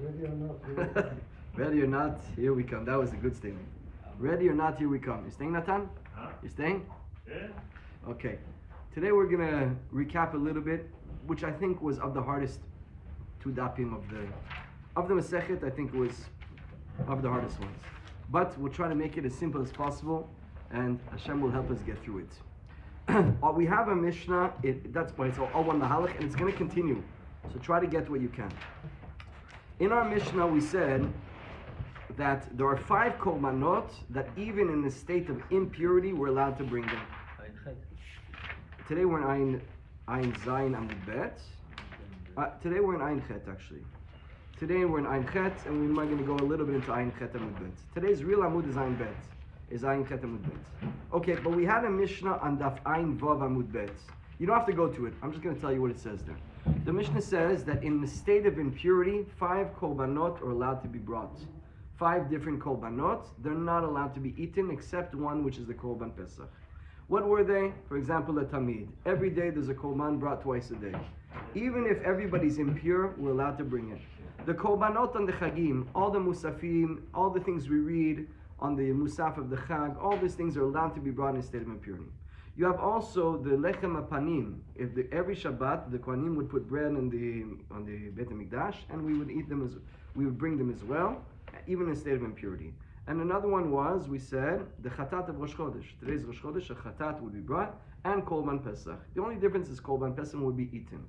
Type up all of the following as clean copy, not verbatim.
Ready or not, here we come. Ready or not, here we come. That was a good statement. Ready or not, here we come. You staying, Natan? Huh? You staying? Yeah. Okay. Today we're gonna recap a little bit, which I think was of the hardest two dapim of the Masechet. I think it was of the hardest ones. But we'll try to make it as simple as possible, and Hashem will help us get through it. We have a Mishnah. That's why it's all one Mahalach, and it's going to continue. So try to get what you can. In our Mishnah, we said that there are 5 korbanot that even in the state of impurity, we're allowed to bring them. Today we're in Ein Zayin Amoud Bet. Today we're in Ein Chet, actually. Today we're in Ein Chet, and we're going to go a little bit into Ein Chet Amoud Bet. Today's real Amoud is Ein Bet. Is Ein Chet Amoud Bet. Okay, but we had a Mishnah on Daf Ein Vav Amoud Bet. You don't have to go to it. I'm just going to tell you what it says there. The Mishnah says that in the state of impurity, 5 korbanot are allowed to be brought. 5 different korbanot. They're not allowed to be eaten except one, which is the korban Pesach. What were they? For example, a tamid. Every day there's a korban brought twice a day. Even if everybody's impure, we're allowed to bring it. The korbanot on the chagim, all the musafim, all the things we read on the musaf of the chag, all these things are allowed to be brought in a state of impurity. You have also the lechem apanim. Every Shabbat the Kohanim would put bread on the Beit HaMikdash, and we would bring them as well, even in a state of impurity. And another one was, we said, the chatat of Rosh Chodesh. Today's Rosh Chodesh, a chatat would be brought, and Korban Pesach. The only difference is Korban Pesach would be eaten.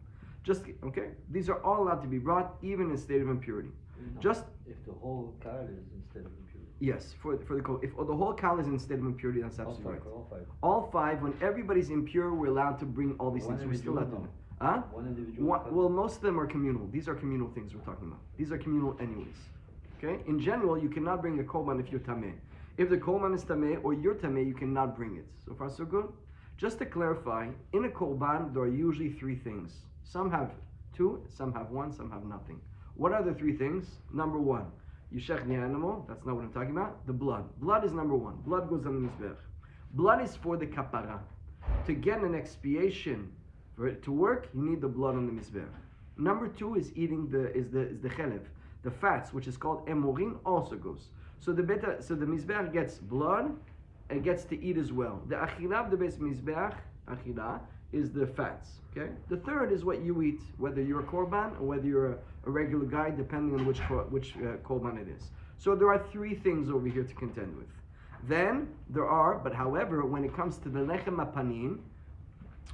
Okay? These are all allowed to be brought, even in a state of impurity. Just if the whole kal is instead of impurity. Yes, for the if the whole kal is in a state of impurity, that's absolutely right. All five. All 5, when everybody's impure, we're allowed to bring all these things. We're still allowed to do it. One individual. Well, most of them are communal. These are communal things we're talking about. These are communal anyways. Okay? In general, you cannot bring a korban if you're tameh. If the korban is tameh or you're tameh, you cannot bring it. So far, so good. Just to clarify, in a korban, there are usually 3 things. Some have 2, some have 1, some have nothing. What are the 3 things? Number 1, you shech the animal. That's not what I'm talking about. The blood. Blood is number 1. Blood goes on the mizbech. Blood is for the kapara. To get an expiation, for it to work, you need the blood on the mizbech. Number 2 is eating the chelev. The fats, which is called emorin, also goes. So the mizbech gets blood, and gets to eat as well. The achila of the base mizbech, achila, is the fats. Okay. The third is what you eat, whether you're a korban or whether you're a regular guy, depending on which korban it is. So there are 3 things over here to contend with. Then there are, but however, when it comes to the lechem apanim,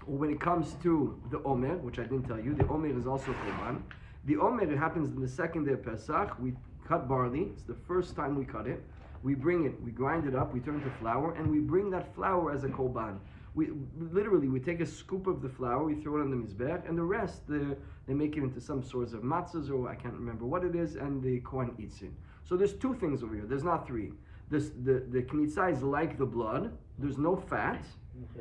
or when it comes to the omer, which I didn't tell you, the omer is also korban. The omer, it happens in the second day of Pesach. We cut barley. It's the first time we cut it. We bring it, we grind it up, we turn it to flour, and we bring that flour as a korban. We take a scoop of the flour, we throw it on the mizbech, and the rest, they make it into some sorts of matzahs, or I can't remember what it is, and the kohen eats it. So there's 2 things over here. There's not 3. The knitzah is like the blood. There's no fat,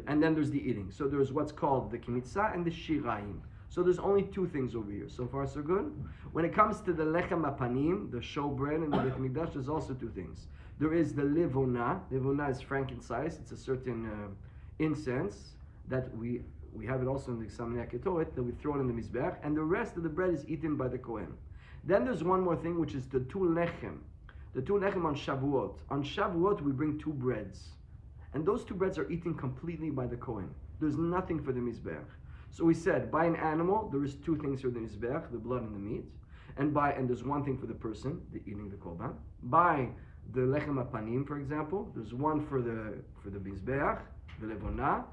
and then there's the eating. So there's what's called the knitzah and the shirayim. So there's only 2 things over here. So far, so good. When it comes to the lechem apanim, the showbread and the Beit HaMikdash, there's also 2 things. There is the levona. Levona is frankincense. It's a certain incense that we have it also in the Samnei Ketoret, that we throw it in the mizbech, and the rest of the bread is eaten by the kohen. Then there's one more thing, which is the 2 lechem. The 2 lechem on Shavuot. On Shavuot, we bring 2 breads. And those 2 breads are eaten completely by the kohen. There's nothing for the mizbech. So we said, by an animal, there is 2 things for the mizbech, the blood and the meat. And there's 1 thing for the person, the eating the korban. By the lechem apanim, for example, there's 1 for the mizbech, the levona.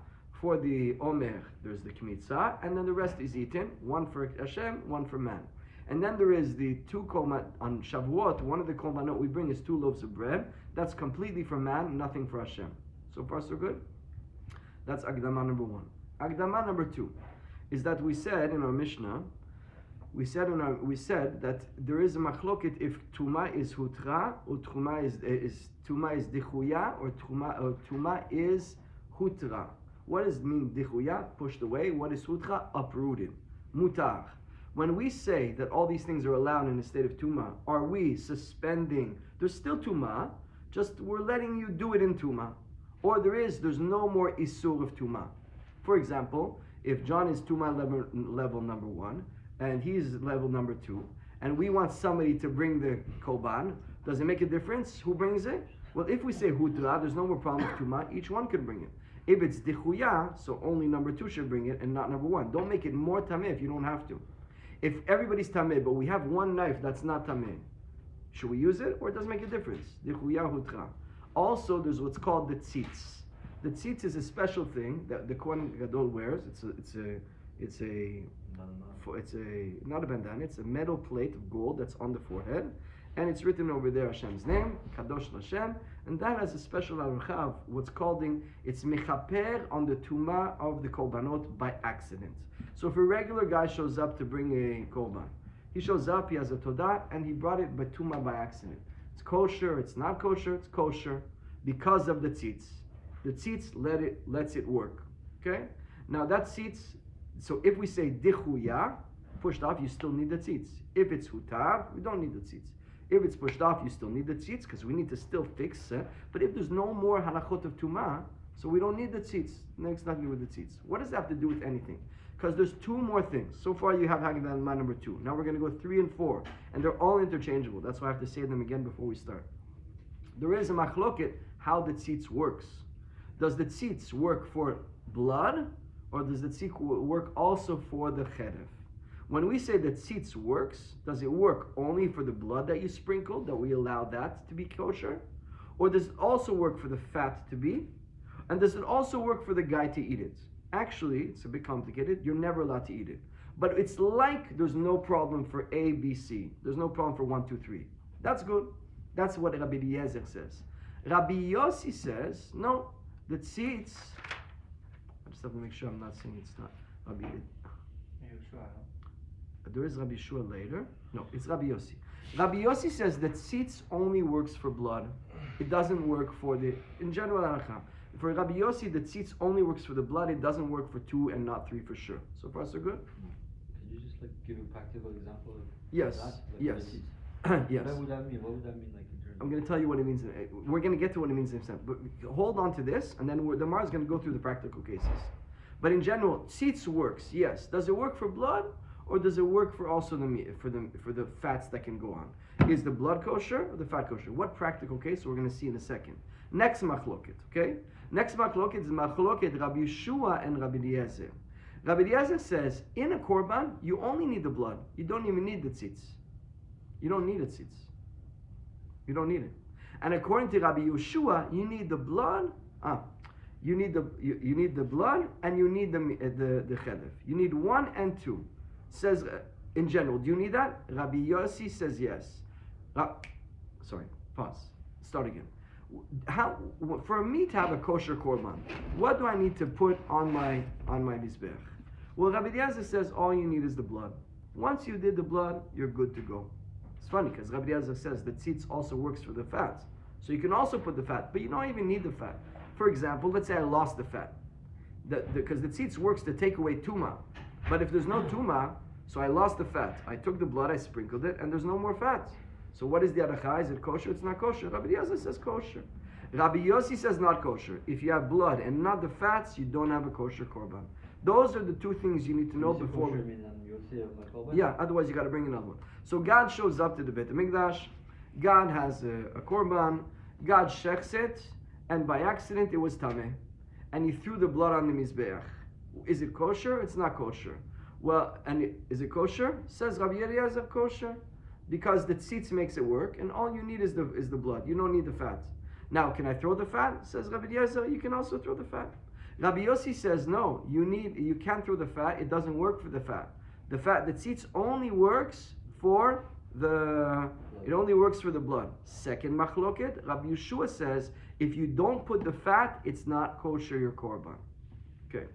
For the omer, there's the kmitzah, and then the rest is eaten. 1 for Hashem, 1 for man. And then there is the 2 korban on Shavuot. One of the korbanot we bring is 2 loaves of bread. That's completely for man, nothing for Hashem. So far, so good. That's Agdama number 1. Agdama number 2 is that we said in our Mishnah, we said that there is a machloket if tuma is hutra or tuma is dichuya or tuma is hutra. What does it mean dichuya? Pushed away. What is hutra? Uprooted. Mutar. When we say that all these things are allowed in a state of tuma, are we suspending? There's still tuma, just we're letting you do it in tuma, or there's no more isur of tuma. For example, if John is tuma level number 1 and he's level number 2, and we want somebody to bring the korban, does it make a difference who brings it? Well, if we say hutra, there's no more problem with tuma. Each one could bring it. If it's dichuya, so only number 2 should bring it and not number 1. Don't make it more tameh if you don't have to. If everybody's tameh, but we have one knife that's not tameh, should we use it or it doesn't make a difference? Dichuya hutra. Also, there's what's called the tzitz. The tzitz is a special thing that the Kohen Gadol wears. It's not a bandana. It's a metal plate of gold that's on the forehead, and it's written over there Hashem's name, Kadosh Lashem, and that has a special aracha of what's called it's mechaper on the tuma of the korbanot by accident. So if a regular guy shows up to bring a korban, he shows up, he has a todah, and he brought it by tuma by accident. It's kosher, it's not kosher, it's kosher because of the tzitz. The tzitz lets it work. Okay? Now that tzitz, so if we say dichuya, pushed off, you still need the tzitz. If it's hutar, we don't need the tzitz. If it's pushed off, you still need the tzitz because we need to still fix it. But if there's no more halachot of tumah, so we don't need the tzitz. Next, nothing to do with the tzitz. What does that have to do with anything? Because there's 2 more things. So far you have Haggadah in line number 2. Now we're going to go 3 and 4. And they're all interchangeable. That's why I have to say them again before we start. There is a machloket how the tzitz works. Does the tzitz work for blood? Or does the tzitz work also for the cheref? When we say that tzitz works, does it work only for the blood that you sprinkled, that we allow that to be kosher? Or does it also work for the fat to be? And does it also work for the guy to eat it? Actually, it's a bit complicated. You're never allowed to eat it. But it's like there's no problem for A, B, C. There's no problem for 1, 2, 3. That's good. That's what Rabbi Eliezer says. Rabbi Yossi says, no, the tzitz, I just have to make sure I'm not saying it's not Rabbi. There is Rabbi Shua later. No, it's Rabbi Yossi. Rabbi Yossi says that tzitz only works for blood. It doesn't work for in general, for Rabbi Yossi, the tzitz only works for the blood. It doesn't work for 2 and not 3 for sure. So far, so good? Could you just give a practical example of yes, that? Yes. Yes. What would that mean? What would that mean in terms I'm going to tell you what it means. We're going to get to what it means in a second. But hold on to this, and then the Mar is going to go through the practical cases. But in general, tzitz works, yes. Does it work for blood? Or does it work for also for the fats that can go on? Is the blood kosher or the fat kosher? What practical case we're going to see in a second. Next machloket, okay? Next machloket is machloket Rabbi Yeshua and Rabbi Eliezer. Rabbi Eliezer says, in a korban, you only need the blood. You don't even need the tzitz. You don't need a tzitz. You don't need it. And according to Rabbi Yeshua, you need the blood. You need the blood and you need the chedef. You need 1 and 2. Says in general, do you need that? Rabbi Yossi says yes. Sorry, pause. Start again. How for me to have a kosher korban, what do I need to put on my mizbech? Well, Rabbi Eliezer says all you need is the blood. Once you did the blood, you're good to go. It's funny because Rabbi Eliezer says that tzitz also works for the fat, so you can also put the fat, but you don't even need the fat. For example, let's say I lost the fat, because the tzitz works to take away tuma, but if there's no tuma, so I lost the fat. I took the blood, I sprinkled it, and there's no more fat. So what is the aracha? Is it kosher? It's not kosher. Rabbi Eliezer says kosher. Rabbi Yossi says not kosher. If you have blood and not the fats, you don't have a kosher korban. Those are the 2 things you need to know before. Kosher, you'll see a yeah, otherwise you got to bring another one. So God shows up to the Beit HaMikdash. God has a korban. God shechs it, and by accident it was tameh, and he threw the blood on the mizbeach. Is it kosher? It's not kosher. Well, and is it kosher? Says Rabbi Eliezer, kosher, because the tzitz makes it work, and all you need is the blood. You don't need the fat. Now, can I throw the fat? Says Rabbi Eliezer, you can also throw the fat. Rabbi Yossi says no. You can't throw the fat. It doesn't work for the fat. The tzitz only works for the. It only works for the blood. Second machloket, Rabbi Yeshua says if you don't put the fat, it's not kosher your korban. Okay.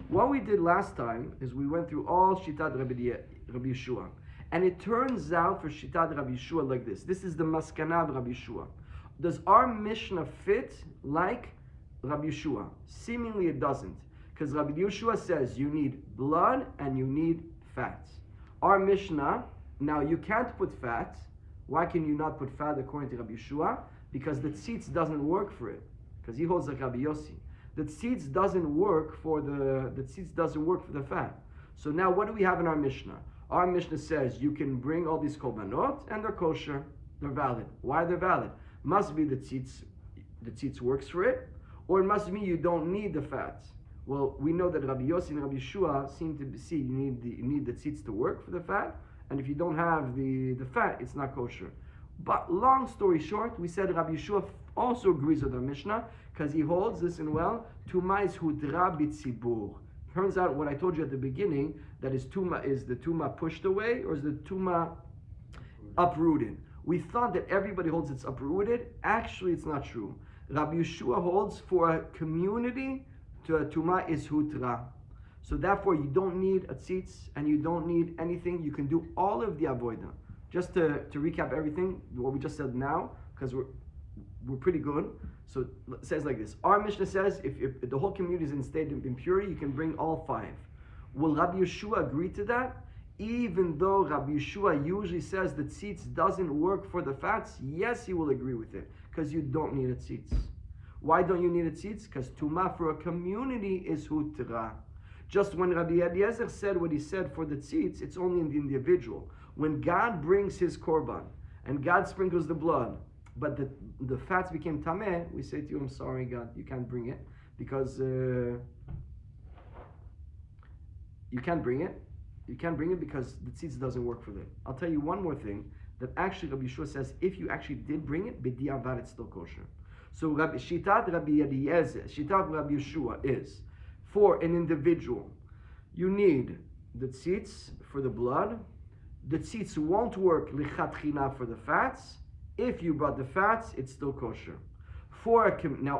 What we did last time is we went through all Shitat Rabbi Yeshua. And it turns out for Shitat Rabbi Yeshua like this. This is the Maskana of Rabbi Yeshua. Does our Mishnah fit like Rabbi Yeshua? Seemingly it doesn't. Because Rabbi Yeshua says you need blood and you need fat. Our Mishnah, now you can't put fat. Why can you not put fat according to Rabbi Yeshua? Because the tzitz doesn't work for it. Because he holds like Rabbi Yossi. The tzitz doesn't work for the fat. So now what do we have in our Mishnah? Our Mishnah says you can bring all these korbanot and they're kosher, they're valid. Why they're valid? Must be the tzitz works for it, or it must mean you don't need the fat. Well, we know that Rabbi Yossi and Rabbi Yeshua seem to see you need the tzitz to work for the fat, and if you don't have the fat, it's not kosher. But long story short, we said Rabbi Yeshua also agrees with our Mishnah because he holds, listen well, Tuma is hudra b'tzibur. Turns out what I told you at the beginning, that is the Tuma pushed away or is the Tuma uprooted? We thought that everybody holds it's uprooted. Actually, it's not true. Rabbi Yeshua holds for a community to a Tuma is hutra. So therefore, you don't need a tzitz and you don't need anything. You can do all of the avodah. Just to recap everything, what we just said now, because we're pretty good. So it says like this. Our Mishnah says if the whole community is in a state of impurity, you can bring all 5. Will Rabbi Yeshua agree to that? Even though Rabbi Yeshua usually says that tzitz doesn't work for the fats, yes, he will agree with it, because you don't need a tzitz. Why don't you need a tzitz? Because tuma for a community is hutra. Just when Rabbi Eliezer said what he said for the tzitz, it's only in the individual. When God brings his korban and God sprinkles the blood, but the fats became tameh, we say to you, I'm sorry, God, you can't bring it because you can't bring it. You can't bring it because the tzitz doesn't work for them. I'll tell you one more thing that actually Rabbi Yeshua says if you actually did bring it, b'diavad it's still kosher. So Shitat Rabbi Eliezer, Shitat Rabbi Yeshua is for an individual, you need the tzitz for the blood. The tzitz won't work lichatchila for the fats. If you brought the fats, it's still kosher. Now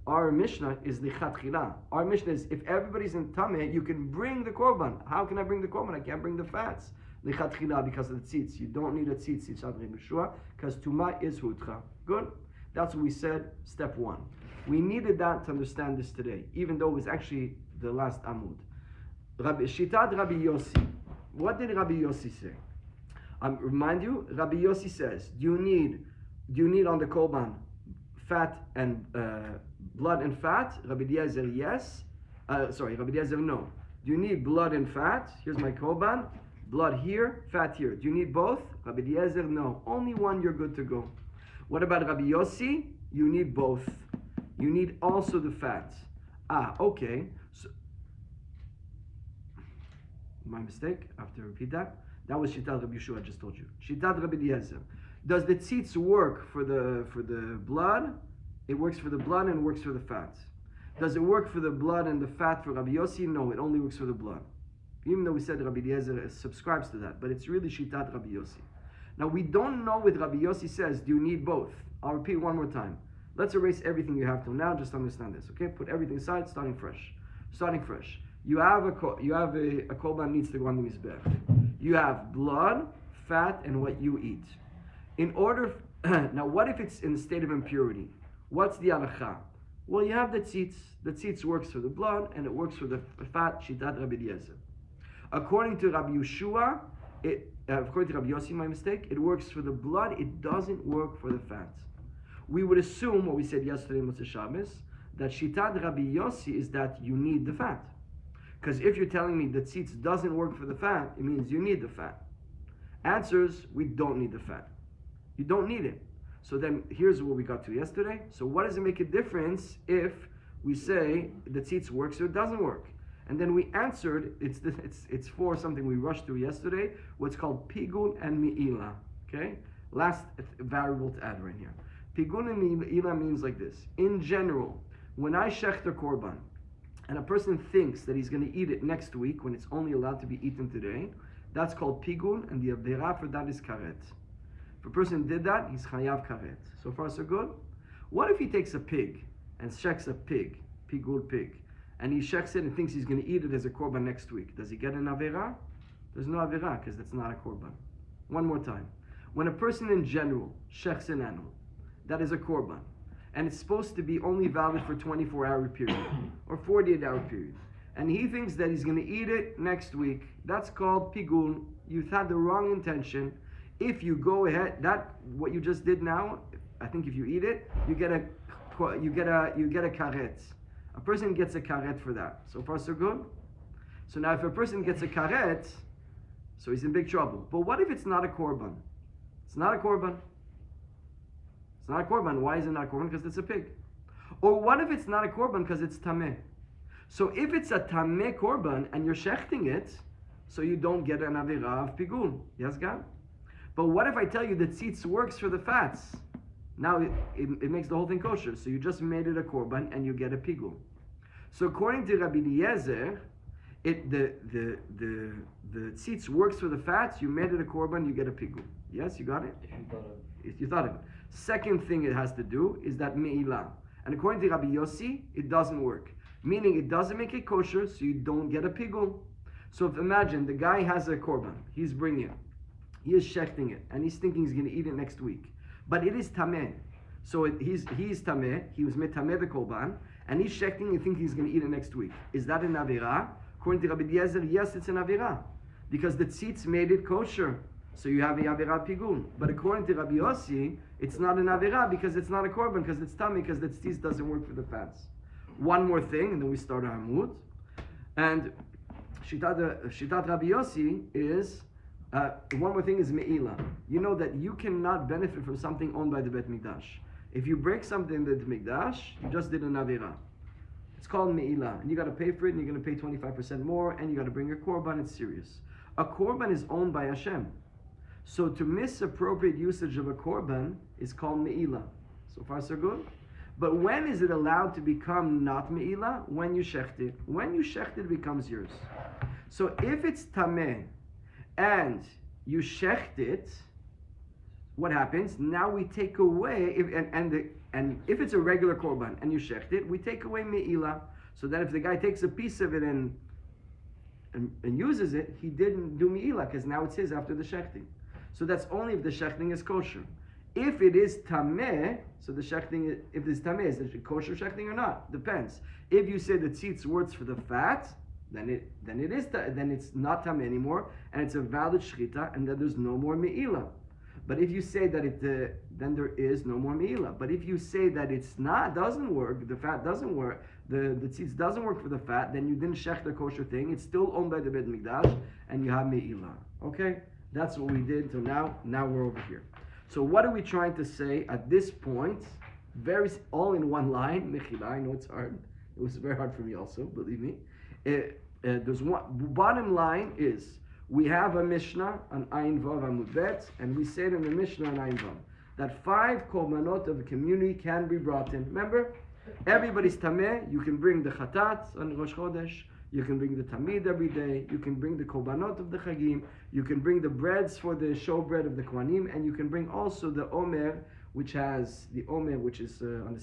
our Mishnah is lichatchila. Our Mishnah is if everybody's in tameh, you can bring the korban. How can I bring the korban? I can't bring the fats. Lichatchila because of the tzitz. You don't need a tzitz because tuma is hutra. Good. That's what we said. Step 1. We needed that to understand this today, even though it was actually the last Amoud. Shitat Rabbi Yossi. What did Rabbi Yossi say? Remind you, Rabbi Yossi says, do you need on the korban fat and blood and fat? Rabbi Eliezer, yes. Rabbi Eliezer, no. Do you need blood and fat? Here's my korban. Blood here, fat here. Do you need both? Rabbi Eliezer, no. Only one, you're good to go. What about Rabbi Yossi? You need both. You need also the fat. Okay. So, my mistake. I have to repeat that. That was Shitat Rabbi Yeshua, I just told you. Shitat Rabbi Eliezer. Does the tzitz work for the blood? It works for the blood and works for the fat. Does it work for the blood and the fat for Rabbi Yossi? No, it only works for the blood. Even though we said Rabbi Eliezer subscribes to that, but it's really Shitat Rabbi Yossi. Now we don't know what Rabbi Yossi says. Do you need both? I'll repeat one more time. Let's erase everything you have till now. Just understand this, okay? Put everything aside. Starting fresh. You have a korban needs to go on the mizbech. You have blood, fat, and what you eat. In order, now what if it's in a state of impurity? What's the halacha? Well, you have the tzitz. The tzitz works for the blood and it works for the fat. Shitat Rabbi Eliezer. According to Rabbi Yeshua, according to Rabbi Yossi, my mistake, it works for the blood. It doesn't work for the fat. We would assume what we said yesterday in Motzei Shabbos, that Shitat Rabbi Yossi is that you need the fat. Because if you're telling me that tzitz doesn't work for the fat, it means you need the fat. Answers, we don't need the fat. You don't need it. So then here's what we got to yesterday. So what does it make a difference if we say the tzitz works or it doesn't work? And then we answered, it's for something we rushed through yesterday, what's called pigun and mi'ila. Okay? Last variable to add right here. Pigun and mi'ila means like this. In general, when I shechter korban, and a person thinks that he's going to eat it next week when it's only allowed to be eaten today, that's called pigun, and the avera for that is karet. If a person did that, he's chayav karet. So far, so good. What if he takes a pig and shechs a pig, pigul pig, and he shechs it and thinks he's going to eat it as a korban next week? Does he get an avera? There's no avera because that's not a korban. One more time. When a person in general shechs an animal, that is a korban, and it's supposed to be only valid for 24-hour period or 48-hour period, and he thinks that he's going to eat it next week, that's called pigul. You've had the wrong intention. If you go ahead, what you just did now, I think if you eat it, you get a karet. A person gets a karet for that. So far, so good. So now, if a person gets a karet, So he's in big trouble. But what if it's not a korban? It's not a korban. It's not a korban. Why is it not a korban? Because it's a pig. Or what if it's not a korban because it's tameh? So if it's a tameh korban and you're shechting it, so you don't get an avirah of pigul. Yes, God? But what if I tell you that tzitz works for the fats? Now it makes the whole thing kosher. So you just made it a korban and you get a pigul. So according to Rabbi Eliezer, the tzitz works for the fats. You made it a korban, you get a pigul. Yes, you got it? If you thought of it. Second thing it has to do is that me'ilah. And according to Rabbi Yossi, it doesn't work. Meaning it doesn't make it kosher, so you don't get a pigul. So if imagine the guy has a korban, he's bringing it, he is shechting it, and he's thinking he's going to eat it next week. But it is tameh. So he's tameh, he was metameh the korban, and he's shechting and thinking he's going to eat it next week. Is that an avirah? According to Rabbi Eliezer, yes, it's an avirah. Because the tzitz made it kosher. So you have a avirah pigul. But according to Rabbi Yossi, it's not an avirah because it's not a korban, because it's tameh, because the tzitz doesn't work for the fats. One more thing, and then we start our Amoud. And Shitat Rabbi Yossi is, one more thing is me'ilah. You know that you cannot benefit from something owned by the Bet Mikdash. If you break something in the Bet Mikdash, you just did an avirah. It's called me'ilah. And you got to pay for it, and you're going to pay 25% more, and you got to bring your korban. It's serious. A korban is owned by Hashem. So to misappropriate usage of a korban is called me'ilah. So far so good? But when is it allowed to become not me'ilah? When you shecht it. When you shecht it, becomes yours. So if it's tameh and you shecht it, what happens? Now we take away, and if it's a regular korban and you shecht it, we take away me'ilah. So that if the guy takes a piece of it and uses it, he didn't do me'ilah because now it's his after the shechting. So that's only if the shechting is kosher. If it is tameh, so the shechting, if it's tameh, is it kosher shechting or not? Depends. If you say the tzitz works for the fat, then it's not tameh anymore, and it's a valid shchita, and then there's no more me'ilah. But if you say that then there is no more me'ilah. But if you say that it's not, doesn't work, the fat doesn't work, the tzitz doesn't work for the fat, then you didn't shech the kosher thing. It's still owned by the Bet Mikdash, and you have me'ilah. Okay, that's what we did till now. Now we're over here. So what are we trying to say at this point? All in one line. Mechila, I know it's hard. It was very hard for me also, believe me. There's one. Bottom line is we have a Mishnah on Ayin Vav Amud Bet, and we said in the Mishnah on Ayin Vav that 5 korbanot of the community can be brought in. Remember, everybody's tameh. You can bring the chatat on Rosh Chodesh. You can bring the tamid every day. You can bring the korbanot of the chagim. You can bring the breads for the showbread of the kohanim, and you can bring also the omer, which is on the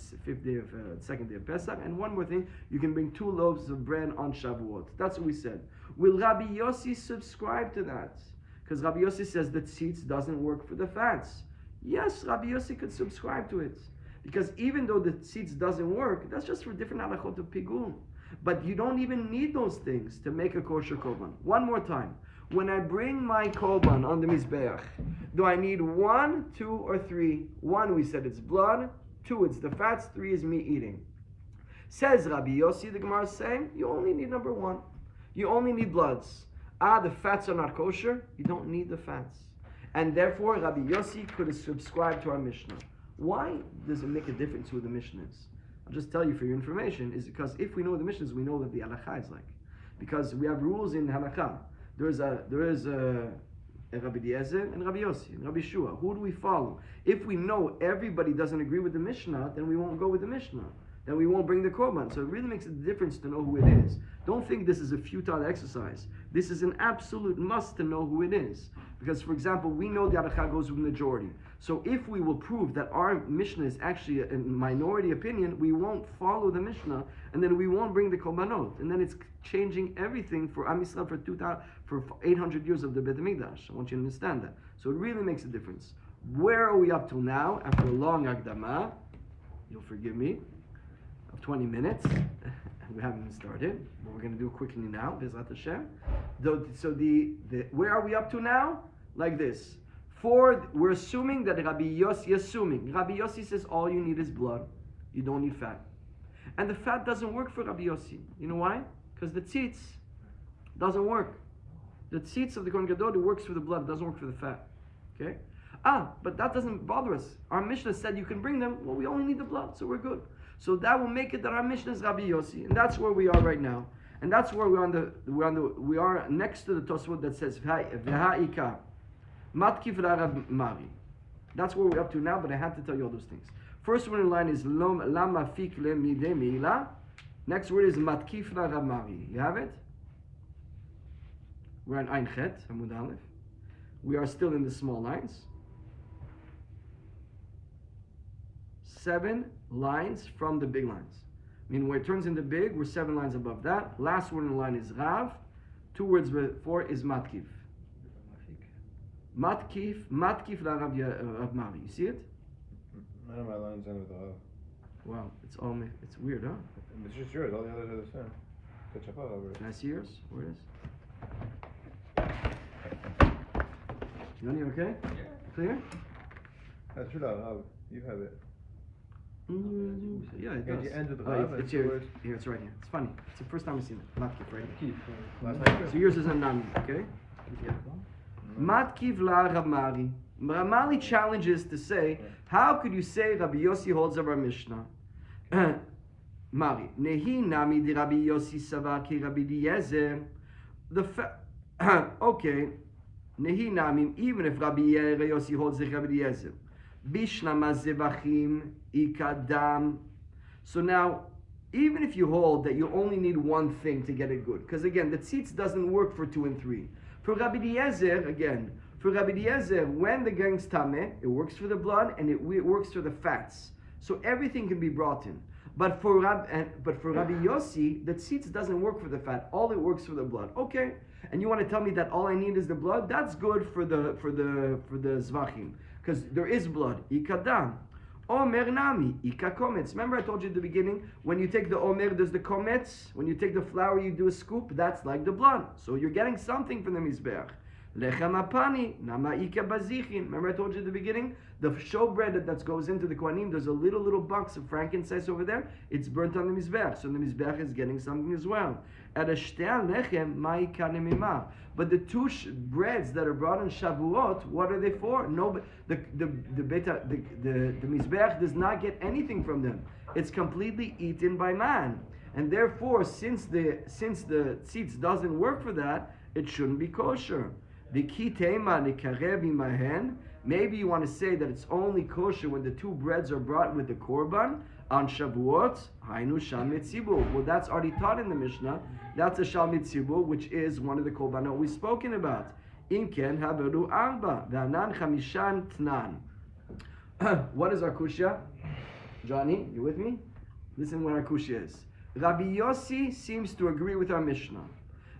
second day of Pesach. And one more thing, you can bring 2 loaves of bread on Shavuot. That's what we said. Will Rabbi Yossi subscribe to that? Because Rabbi Yossi says that tzitz doesn't work for the fats. Yes, Rabbi Yossi could subscribe to it, because even though the tzitz doesn't work, that's just for different halachot of pigul. But you don't even need those things to make a kosher korban. One more time. When I bring my korban on the mizbeach, do I need 1, 2, or 3? 1, we said it's blood. 2, it's the fats. 3 is me eating. Says Rabbi Yossi, the Gemara is saying, you only need number 1. You only need bloods. The fats are not kosher. You don't need the fats. And therefore, Rabbi Yossi could have subscribed to our Mishnah. Why does it make a difference who the Mishnah is? I'll just tell you for your information, is because if we know the Mishnahs, we know what the halakha is like. Because we have rules in halakha. There is a Rabbi Eliezer and Rabbi Yossi and Rabbi Shua. Who do we follow? If we know everybody doesn't agree with the Mishnah, then we won't go with the Mishnah. Then we won't bring the korban. So it really makes a difference to know who it is. Don't think this is a futile exercise. This is an absolute must to know who it is. Because, for example, we know the halakha goes with majority. So if we will prove that our Mishnah is actually a minority opinion, we won't follow the Mishnah, and then we won't bring the korbanot. And then it's changing everything for Am Yisrael for 800 years of the Bet Mikdash. I want you to understand that. So it really makes a difference. Where are we up to now? After a long Agdama, you'll forgive me, of 20 minutes. We haven't even started, but we're going to do it quickly now. Bezrat Hashem. So where are we up to now? Like this. We're assuming that Rabbi Yossi says all you need is blood. You don't need fat. And the fat doesn't work for Rabbi Yossi. You know why? Because the tzitz doesn't work. The tzitz of the Kohen Gadol, it works for the blood, it doesn't work for the fat. Okay? But that doesn't bother us. Our Mishnah said you can bring them. Well, we only need the blood, so we're good. So that will make it that our Mishnah is Rabbi Yossi, and that's where we are right now. And that's where we are next to the Tosfot that says V'ha'ikar Matkif Rab Mari. That's where we're up to now, but I had to tell you all those things. First one in line is Lama Fik Le Mide Meila. Next word is Matkif Rab Mari. You have it? We're on Ein Chet, Amoud Aleph. We are still in the small lines. 7 lines from the big lines. I mean, where it turns into big, we're 7 lines above that. Last word in the line is Rav. 2 words before is Matkif. Matkif la Rav Mari. You see it? None of my lines end with a Rav. Wow, it's weird, huh? It's just yours, all the others are the same. Catch up over it. Can I see yours? Where it is? Yoni, okay? Yeah. Clear? That's true, Rav. You have it. Yeah, it Yeah, does. you end with Oh, Rav, it's and here. afterwards- Here, it's right here. It's funny. It's the first time I've seen it. Matkif, right here. Last night. So yours is a Nami, okay? Yeah. Matkiv la Ramari. Ramali challenges to say, how could you say Rabbi Yossi holds of our Mishnah? Mari. Nehi nami di Rabbi Yossi savar ki Rabbi Eliezer. Okay. Nehi nami, even if Rabbi Yossi holds like Rabbi Eliezer. Bishna mazevachim ikadam. So now, even if you hold that you only need one thing to get it good, because again, the tzitz doesn't work for 2 and 3. For Rabbi Eliezer, again, when the gang's tameh, it works for the blood and it works for the fats. So everything can be brought in. But for Rabbi Yossi, the tzitz doesn't work for the fat. All it works for the blood. Okay, and you want to tell me that all I need is the blood? That's good for the zvachim, because there is blood. Ikadam. Omer nami, ika komets. Remember I told you at the beginning, when you take the omer, there's the komets. When you take the flour, you do a scoop. That's like the blood. So you're getting something from the mizbeach. Lechem apani, nama ika bazichin. Remember I told you at the beginning, the showbread that goes into the kohanim, there's a little box of frankincense over there. It's burnt on the mizbeach, so the mizbeach is getting something as well. At a shtea lechem ma'ika nemimah. But the 2 breads that are brought on Shavuot, what are they for? No, the mizbeach does not get anything from them. It's completely eaten by man, and therefore, since the tzitz doesn't work for that, it shouldn't be kosher. Maybe you want to say that it's only kosher when the 2 breads are brought with the korban on Shavuot. Hainu shalmit tzibur. Well, that's already taught in the Mishnah. That's a shalmit tzibur, which is one of the korbanot we've spoken about. Inken haveru arba v'anan chamishan tnan. What is our kushya? Johnny, you with me? Listen what our kushya is. Rabbi Yossi seems to agree with our Mishnah.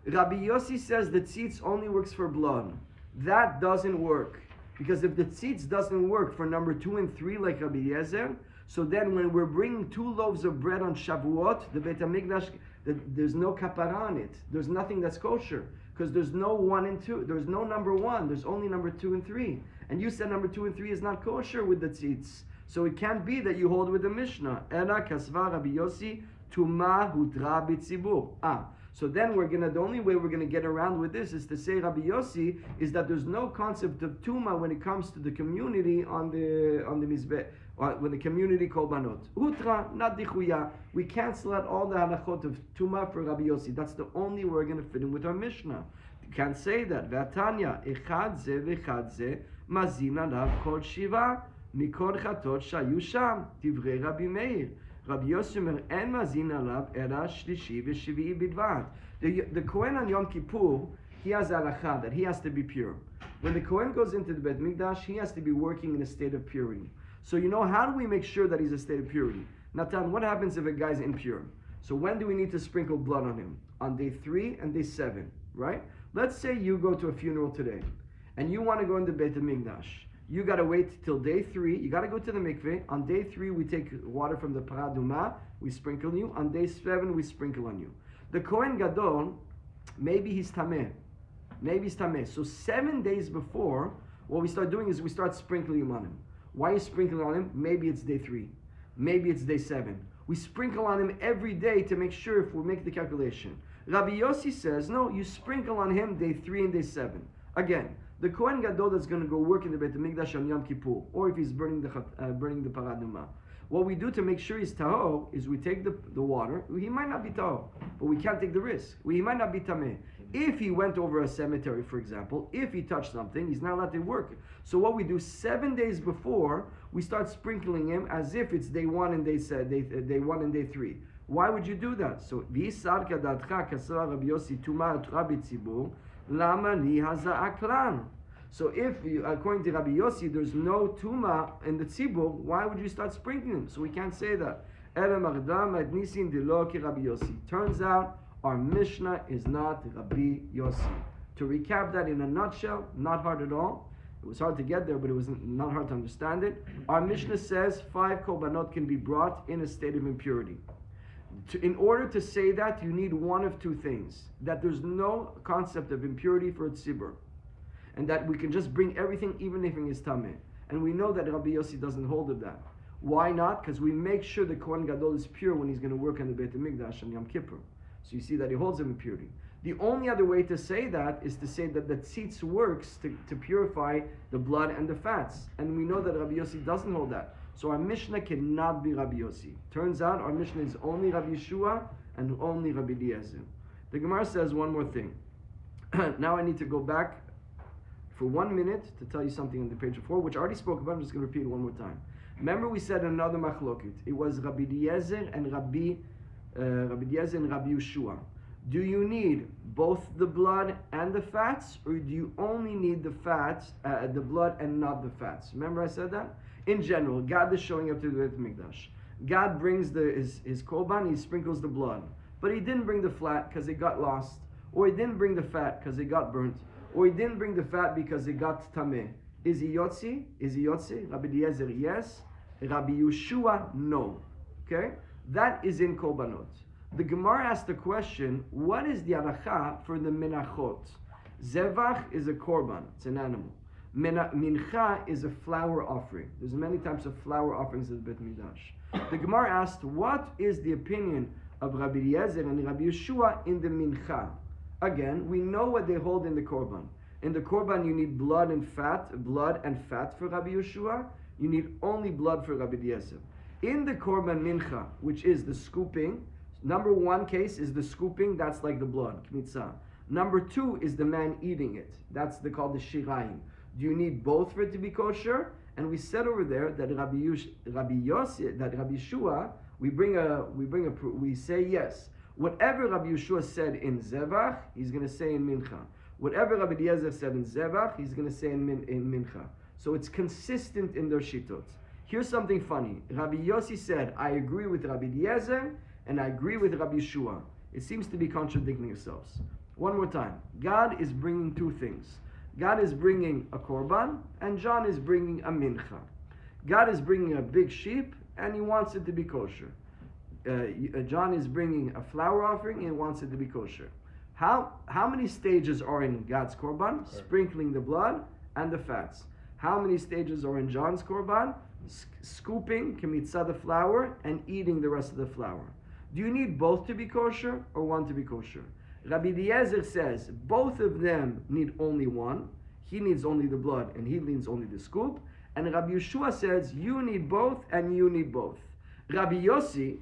Rabbi Yossi says the tzitz only works for blood. That doesn't work. Because if the tzitz doesn't work for number 2 and 3 like Rabbi Eliezer, so then when we're bringing 2 loaves of bread on Shavuot, the Beit HaMikdash, there's no kapara on it. There's nothing that's kosher. Because there's no 1 and 2. There's no number 1. There's only number 2 and 3. And you said number 2 and 3 is not kosher with the tzitz. So it can't be that you hold with the Mishnah. Ela kasva Rabbi Yossi tuma hutra b'tzibur. So then the only way we're going to get around with this is to say Rabbi Yossi is that there's no concept of tuma when it comes to the community on the mizbeh, when the community korbanot. Utra, not dichuya. We cancel out all the halachot of tuma for Rabbi Yossi. That's the only way we're going to fit in with our Mishnah. You can't say that. V'atanya, echad ze v'echad ze, mazin alav kol shiva, mikol chatot shayu sham, divrei Rabbi Meir. Rabbi Yossi Omer en mazin alav era shlishi v'shvi'i bidvad. The Kohen on Yom Kippur, he has halakha that he has to be pure. When the Kohen goes into the Beit Mikdash, he has to be working in a state of purity. So how do we make sure that he's a state of purity? Natan, what happens if a guy's impure? So when do we need to sprinkle blood on him? On day 3 and day 7, right? Let's say you go to a funeral today, and you want to go into Beit Mikdash. You got to wait till day 3. You got to go to the mikveh. On day 3, we take water from the paraduma. We sprinkle you. On day 7, we sprinkle on you. The Kohen Gadol, maybe he's tameh. So 7 days before, what we start doing is we start sprinkling him on him. Why are you sprinkling on him? Maybe it's day 3. Maybe it's day 7. We sprinkle on him every day to make sure if we make the calculation. Rabbi Yossi says, no, you sprinkle on him day 3 and day 7. Again, the Kohen Gadol that's going to go work in the Beit HaMikdash on Yom Kippur, or if he's burning the Parad Numa, what we do to make sure he's tahor is we take the water. He might not be tahor, but we can't take the risk. He might not be tameh. If he went over a cemetery, for example, if he touched something, he's not allowed to work. So what we do 7 days before, we start sprinkling him as if it's day 1 and day 1 and day 3. Why would you do that? So v'isar kadatcha kasra Rabbi Yossi tuma rabbi tzibur lama li haza'aklan. So if, according to Rabbi Yossi, there's no tuma in the tzibur, why would you start sprinkling him? So we can't say that. Turns out, our Mishnah is not Rabbi Yossi. To recap that in a nutshell, not hard at all. It was hard to get there, but it was not hard to understand it. Our Mishnah says 5 korbanot can be brought in a state of impurity. In order to say that, you need one of 2 things. That there's no concept of impurity for a tzibur. And that we can just bring everything, even if it is tameh. And we know that Rabbi Yossi doesn't hold of that. Why not? Because we make sure the Kohen Gadol is pure when he's going to work on the Beit HaMikdash on Yom Kippur. So you see that he holds of impurity. The only other way to say that is to say that the tzitz works to purify the blood and the fats. And we know that Rabbi Yossi doesn't hold that. So our Mishnah cannot be Rabbi Yossi. Turns out our Mishnah is only Rabbi Yeshua and only Rabbi Eliezer. The Gemara says one more thing. Now I need to go back for 1 minute to tell you something on the page before, which I already spoke about. I'm just going to repeat it one more time. Remember we said another machlokit. It was Rabbi Eliezer and Rabbi Yeshua. Do you need both the blood and the fats, or do you only need the fats, the blood and not the fats? Remember I said that? In general, God is showing up to the Beit HaMikdash. God brings his korban, he sprinkles the blood. But he didn't bring the fat because it got lost. Or he didn't bring the fat because it got burnt. Or he didn't bring the fat because it got tameh. Is he yotzi? Is he yotzi? Rabbi Eliezer, yes. Rabbi Yeshua, no. Okay? That is in korbanot. The Gemara asked the question, what is the halacha for the menachot? Zevach is a korban, it's an animal. Mincha is a flour offering. There's many types of flour offerings at the Beit Midrash. The Gemara asked, what is the opinion of Rabbi Eliezer and Rabbi Yeshua in the mincha? Again, we know what they hold in the korban. In the korban, you need blood and fat for Rabbi Yeshua. You need only blood for Rabbi Eliezer. In the korban mincha, which is the scooping, number 1 case is the scooping, that's like the blood, kmitzah. Number 2 is the man eating it. That's called the shirayim. Do you need both for it to be kosher? And we said over there that Rabbi Yeshua, we say yes. Whatever Rabbi Yeshua said in Zevach, he's going to say in Mincha. Whatever Rabbi Eliezer said in Zevach, he's going to say in Mincha. So it's consistent in their shittot. Here's something funny. Rabbi Yossi said, I agree with Rabbi Eliezer and I agree with Rabbi Yeshua. It seems to be contradicting yourselves. One more time. God is bringing 2 things. God is bringing a korban and John is bringing a mincha. God is bringing a big sheep and he wants it to be kosher. John is bringing a flour offering and he wants it to be kosher. How many stages are in God's korban? Sprinkling the blood and the fats. How many stages are in John's korban? Scooping, kemitzah, the flour, and eating the rest of the flour. Do you need both to be kosher or one to be kosher? Rabbi Eliezer says both of them need only one. He needs only the blood and he needs only the scoop. And Rabbi Yeshua says you need both and you need both. Rabbi Yossi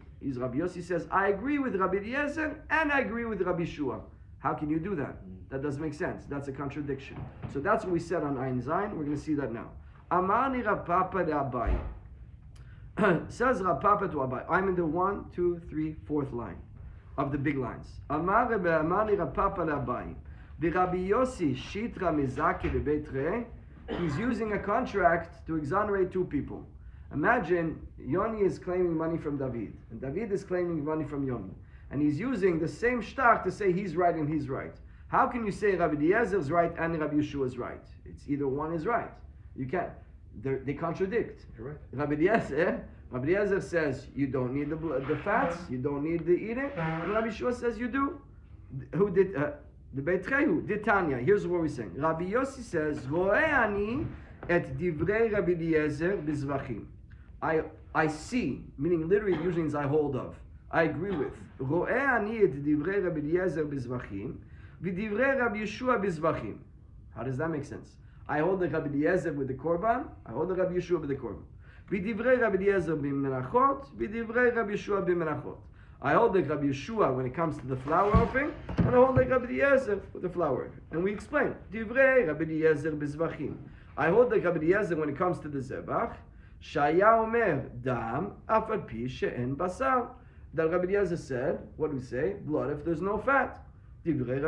says I agree with Rabbi Eliezer and I agree with Rabbi Yeshua. How can you do that? That doesn't make sense. That's a contradiction. So that's what we said on Ein Zayin. We're going to see that now. Amani Rav Papa de Abai. Says Rav Papa to Abai. I'm in the 1, 2, 3, 4th line of the big lines. Amani Rav Papa de Abai. Rabbi Yossi Shitra Mizaki de Beit Re. He's using a contract to exonerate 2 people. Imagine Yoni is claiming money from David, and David is claiming money from Yoni. And he's using the same shtar to say he's right and he's right. How can you say Rabbi Eliezer is right and Rabbi Yeshua is right? It's either one is right. You can't. They contradict. You're right. Rabbi Eliezer says you don't need the fats, you don't need the eating. And Rabbi Yeshua says you do. Who did the Beit Rehu did Tanya? Here's what we're saying. Rabbi Yossi says Ro'eh ani et divrei Rabbi Eliezer bizvachim. I see, meaning literally usually means I hold of. I agree with. רואה אני את דברי רבי אליעזר בזבחים, ודברי רבי ישוע בזבחים. How does that make sense? I hold the Rabbi Eliezer with the korban, I hold the Rabbi Yeshua with the korban. ודברי רבי אליעזר במנחות, ודברי רבי ישוע במנחות. I hold the Rabbi Yeshua when it comes to the flour offering, and I hold the Rabbi Eliezer with the flour offering. And we explain, דברי רבי אליעזר בזבחים. I hold the Rabbi Eliezer when it comes to the zebach, שהיה אומר דם, אף על פי שאין בשר. That Rabbi Eliezer said, what do we say? Blood if there's no fat. דברי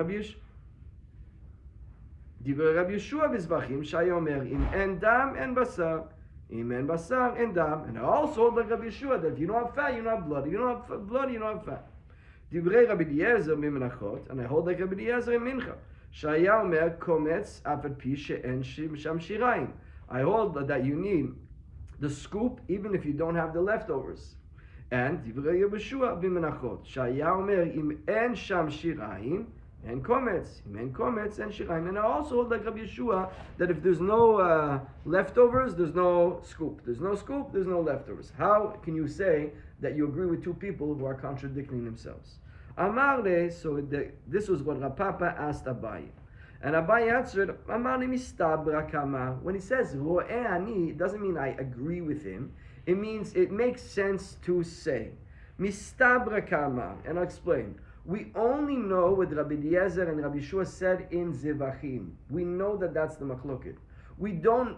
רבי ישוע בזבחים, שהיה אומר, אם אין דם, אין בשר. אם אין בשר, אין דם. And I also hold like Rabbi Yeshua that if you don't have fat, you don't have blood. If you don't have blood, you don't have fat. דברי רבי אליעזר במנחות, and I hold like Rabbi Eliezer in mincha. שהיה אומר, קומץ, אף על פי שאין שם שיריים. I hold that you need the scoop even if you don't have the leftovers. And דברי רבי ישוע במנחות, שהיה אומר, אם אין שם שיריים, אין קומץ. אם אין קומץ, אין שיריים. And I also hold like Rabbi Yeshua that if there's no leftovers, there's no scoop. There's no scoop, there's no leftovers. How can you say that you agree with two people who are contradicting themselves? Amar le, so this was what Rav Papa asked Abaye. And Abaye answered, Amar le mistabra kama. When he says ro'eh ani, it doesn't mean I agree with him. It means it makes sense to say. Mistabra kama. And I'll explain. We only know what Rabbi Eliezer and Rabbi Yeshua said in Zevachim. We know that that's the machloket. We don't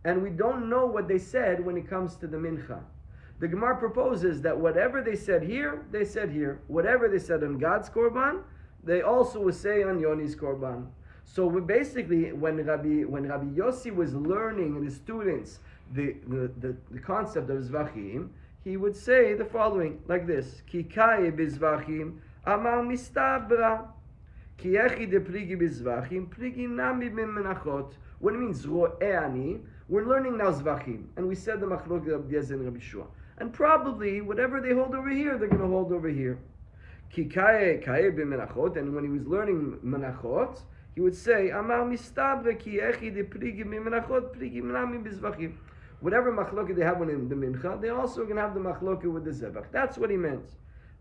know what they said when it comes to the mincha. The Gemara proposes that whatever they said here, they said here. Whatever they said on God's korban, they also will say on Yoni's korban. So we basically, when Rabbi Yossi was learning in his students the concept of Zvachim, he would say the following, like this: Ki kai bizvachim amar mistabra, ki echi de pligi bizvachim pligi nami b'menachot. What it means, ro'eh ani. We're learning now zvachim, and we said the machlok of Rabbi Eliezer and Rabbi Yeshua, and probably whatever they hold over here, they're going to hold over here. Ki kai b'menachot, and when he was learning menachot, he would say amar mistabra ki echi de pligi b'menachot pligi nami bizvachim. Whatever machloket they have in the mincha, they also are going to have the machloket with the zebach. That's what he meant.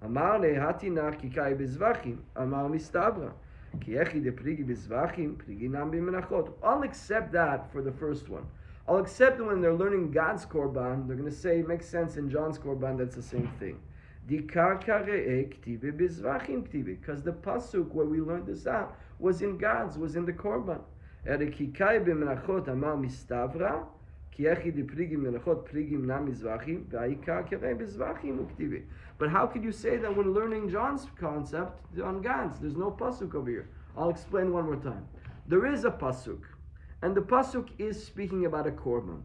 Amar le hatinach ki kai bezvachim, amar mistabra, ki echi de pligi bezvachim, pligi nam b'menachot. I'll accept that for the first one. I'll accept that when they're learning God's korban, they're going to say it makes sense in John's korban. That's the same thing. Dikar karei ktive bezvachim ktive, because the pasuk where we learned this out was in God's, was in the korban. Ere ki kai b'menachot amar mistabra. But how could you say that when learning John's concept on God's? There's no pasuk over here. I'll explain one more time. There is a pasuk, and the pasuk is speaking about a korban.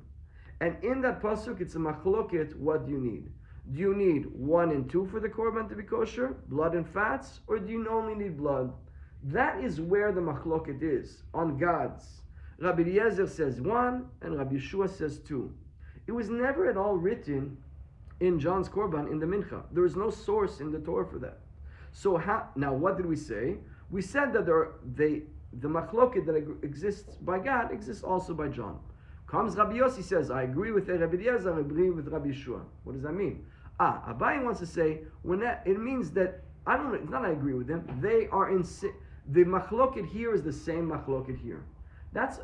And in that pasuk, it's a machloket. What do you need? Do you need 1 and 2 for the korban to be kosher, blood and fats, or do you only need blood? That is where the machloket is, on God's. Rabbi Eliezer says 1, and Rabbi Yeshua says 2. It was never at all written in John's korban in the mincha. There is no source in the Torah for that. So now what did we say? We said that the machloket that exists by God exists also by John. Comes Rabbi Yossi says, I agree with Rabbi Eliezer, I agree with Rabbi Yeshua. What does that mean? Abaye wants to say, it means that, it's not I agree with them, they are the machloket here is the same machloket here.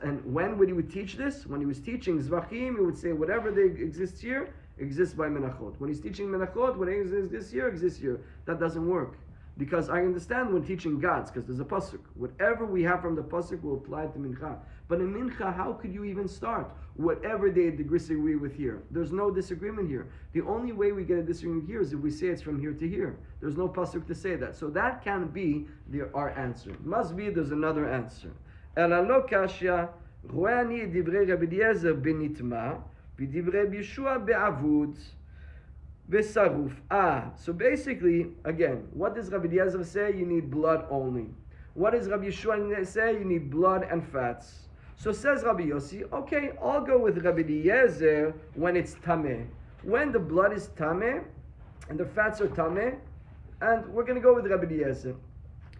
And when would he would teach this? When he was teaching Zvachim, he would say whatever they exist here exists by Menachot. When he's teaching Menachot, what exists here exists here. That doesn't work. Because I understand when teaching God's, because there's a pasuk. Whatever we have from the pasuk will apply to Mincha. But in Mincha, how could you even start? Whatever they disagree with here. There's no disagreement here. The only way we get a disagreement here is if we say it's from here to here. There's no pasuk to say that. So that can be our answer. Must be there's another answer. אלא לא קשיא, רואה אני את דברי רבי אליעזר בנטמע, ודברי ישוע בעבוד, ושרוף. So basically, again, what does Rabbi Eliezer say? You need blood only. What does Rabbi Yeshua say? You need blood and fats. So says Rabbi Yossi, okay, I'll go with Rabbi Eliezer when it's tameh. When the blood is tameh, and the fats are tameh, and we're going to go with Rabbi Eliezer.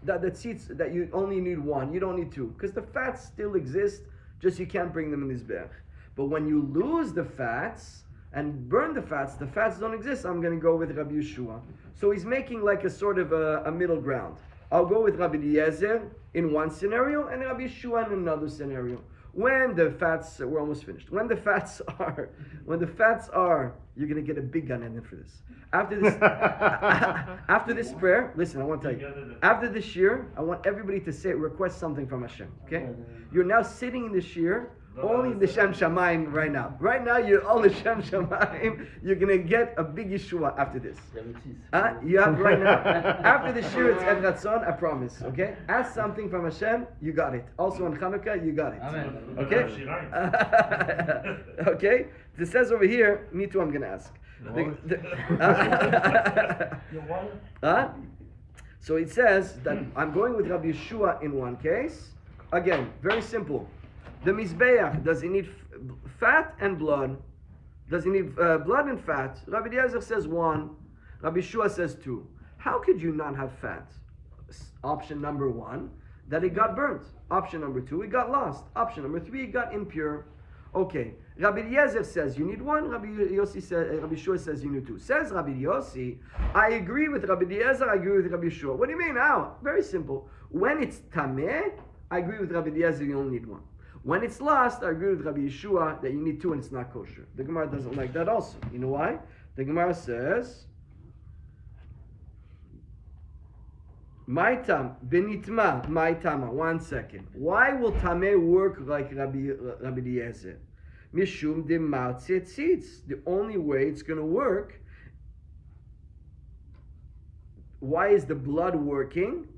That you only need 1, you don't need 2, because the fats still exist, just you can't bring them in this berch. But when you lose the fats, and burn the fats don't exist, I'm going to go with Rabbi Yeshua. So he's making like a sort of a middle ground. I'll go with Rabbi Eliezer in one scenario and Rabbi Yeshua in another scenario. When the fats, we're almost finished. When the fats are, you're going to get a big gun ending for this. After this, after this prayer, listen, I want to tell you. After this year, I want everybody to say, request something from Hashem. Okay? You're now sitting in this year, only in the Shem Shamayim right now. Right now, you're all the Shem Shamayim. You're going to get a big Yeshua after this. You have right now. After the year, it's Ed Ratzon, I promise. Okay? Ask something from Hashem, you got it. Also on Hanukkah, you got it. Amen. Okay? Okay? It says over here, me too, I'm going to ask. So it says that I'm going with Rabbi Yeshua in one case. Again, very simple. The Mizbeach, does it need fat and blood? Does it need blood and fat? Rabbi Eliezer says 1. Rabbi Yeshua says 2. How could you not have fat? Option number 1, that it got burnt. Option number 2, it got lost. Option number 3, it got impure. Okay, Rabbi Eliezer says you need 1. Rabbi Yeshua says you need 2. Says Rabbi Yossi, I agree with Rabbi Eliezer, I agree with Rabbi Yeshua. What do you mean now? Very simple. When it's tameh, I agree with Rabbi Eliezer, you only need 1. When it's lost, I agree with Rabbi Yeshua that you need 2 and it's not kosher. The Gemara doesn't like that also. You know why? The Gemara says, my tam, benitma, my tama. 1 second. Why will tameh work like Rabbi Eliezer? Mishum de martzeh tzitz. The only way it's going to work. Why is the blood working?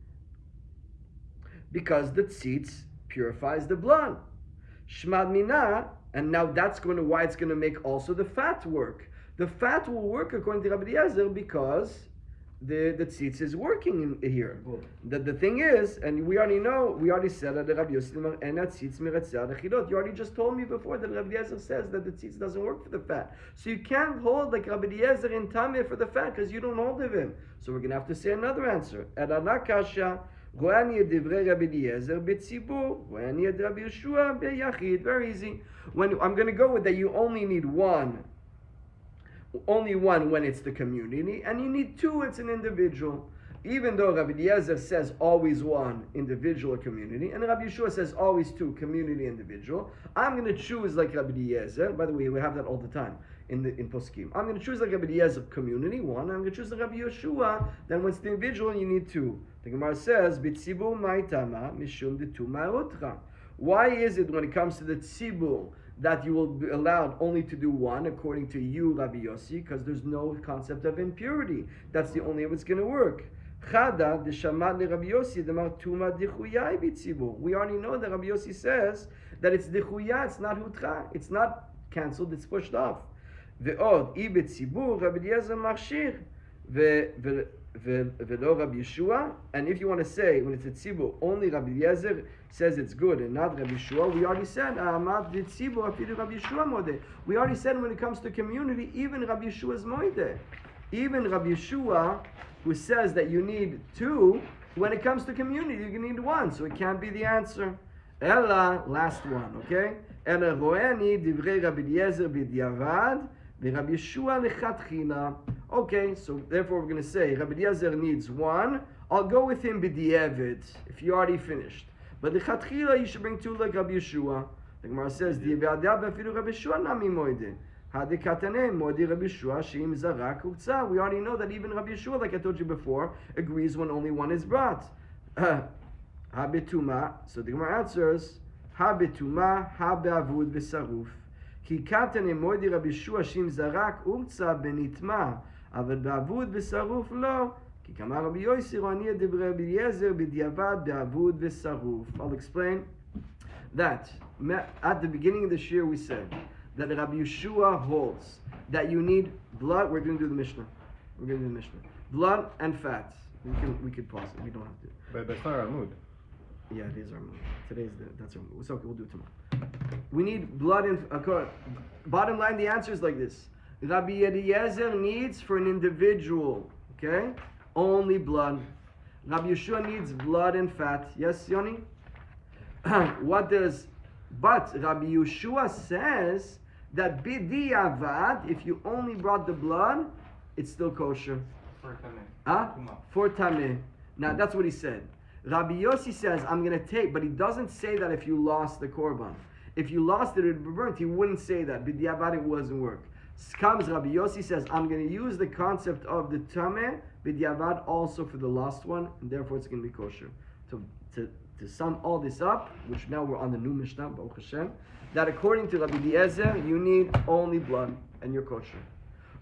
Because the tzitz purifies the blood. Shmad mina, and now that's going to why it's going to make also the fat work. The fat will work according to Rabbi Eliezer because the tzitz is working in here. The thing is, and we already said that the Rabbi Yossi and that tzitz miratzeh adachidot. You already just told me before that Rabbi Eliezer says that the tzitz doesn't work for the fat. So you can't hold like Rabbi Eliezer in tameh for the fat because you don't hold of him. So we're going to have to say another answer. Adana kasha. Very easy. When I'm going to go with that, you only need 1. Only 1 when it's the community, and you need 2 it's an individual. Even though Rabbi Eliezer says always 1 individual or community, and Rabbi Yeshua says always 2 community individual, I'm going to choose like Rabbi Eliezer. By the way, we have that all the time in Pessachim. I'm going to choose like Rabbi Eliezer community 1. I'm going to choose like Rabbi Yeshua. Then when it's the individual, you need 2. The Gemara says, "B'tzibur ma'itama mishum detu ma'arutra." Why is it when it comes to the tzibur that you will be allowed only to do 1 according to you, Rabbi Yossi? Because there's no concept of impurity. That's the only way it's going to work. Chada deshamad le Rabbi Yossi demar tuma dichuyai b'tzibur. We already know that Rabbi Yossi says that it's dichuya, it's not hutra, it's not cancelled, it's pushed off. Ve'od I b'tzibur Rabbi Eliezer machshir ve'lo Rabbi Yeshua. And if you want to say when it's a tzibur only Rabbi Eliezer says it's good and not Rabbi Yeshua, we already said Amad v'tzibur afilu Rabbi Yeshua modeh. We already said when it comes to community, even Rabbi Yeshua is modeh. Even Rabbi Yeshua, who says that you need 2, when it comes to community, you need 1, so it can't be the answer. Ella, last one, okay? Ella roeni divrei Rabbi Eliezer b'diavad v'Rabbi Yeshua lechatchila. Okay, so therefore we're going to say Rabbi Eliezer needs 1. I'll go with him b'diavad if you already finished. But the lechatchila you should bring 2 like Rabbi Yeshua. The Gemara says diavad v'afilu Rabbi Yeshua nami moide. We already know that even Rabbi Yeshua, like I told you before, agrees when only 1 is brought. Habetuma. So the Gemara answers, Habetuma, Habeavud v'saruf. Ki katane moedi Rabbi Yeshua shim zarak urtza benitma, aval beavud v'saruf lo. Ki kamar Rabbi Yossi ro'aniya divrei Rabbi Eliezer b'diavad beavud v'saruf. I'll explain that. At the beginning of this year we said that Rabbi Yeshua holds that you need blood. We're going to do the Mishnah. Blood and fat. We could pause it. We don't have to. But that's not Amoud. Yeah, it is our mood. That's our mood. It's okay. We'll do it tomorrow. We need blood and bottom line. The answer is like this: Rabbi Eliezer needs for an individual, okay, only blood. Rabbi Yeshua needs blood and fat. Yes, Yoni. But Rabbi Yeshua says that b'diavad, if you only brought the blood, it's still kosher. For tameh. Huh? Tuma. For tameh. Now that's what he said. Rabbi Yossi says, I'm going to take, but he doesn't say that if you lost the korban. If you lost it, it would be burnt. He wouldn't say that. B'diavad, it wasn't work. Comes Rabbi Yossi says, I'm going to use the concept of the tameh, b'diavad, also for the lost one, and therefore it's going to be kosher. To sum all this up, which now we're on the new Mishnah, Baruch Hashem, that according to Rabbi Eliezer, you need only blood, and you're kosher.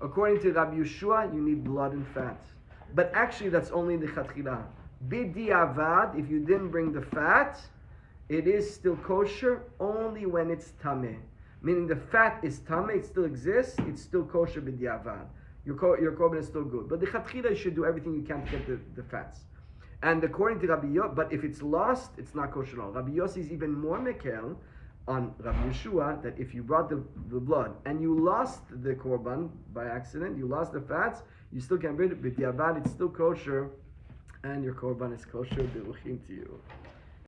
According to Rabbi Yeshua, you need blood and fat. But actually, that's only the chatchila. B'diavad, if you didn't bring the fat, it is still kosher only when it's tameh. Meaning the fat is tameh, it still exists, it's still kosher b'diavad. Your korban is still good. But the chatchila, you should do everything you can to get the fats. And according to Rabbi Yossi, but if it's lost, it's not kosher at all. Rabbi Yossi is even more mekel on Rabbi Yeshua, that if you brought the blood and you lost the korban by accident, you lost the fats, you still can bring it, b'diavad, it's still kosher, and your korban is kosher, beruchim to you.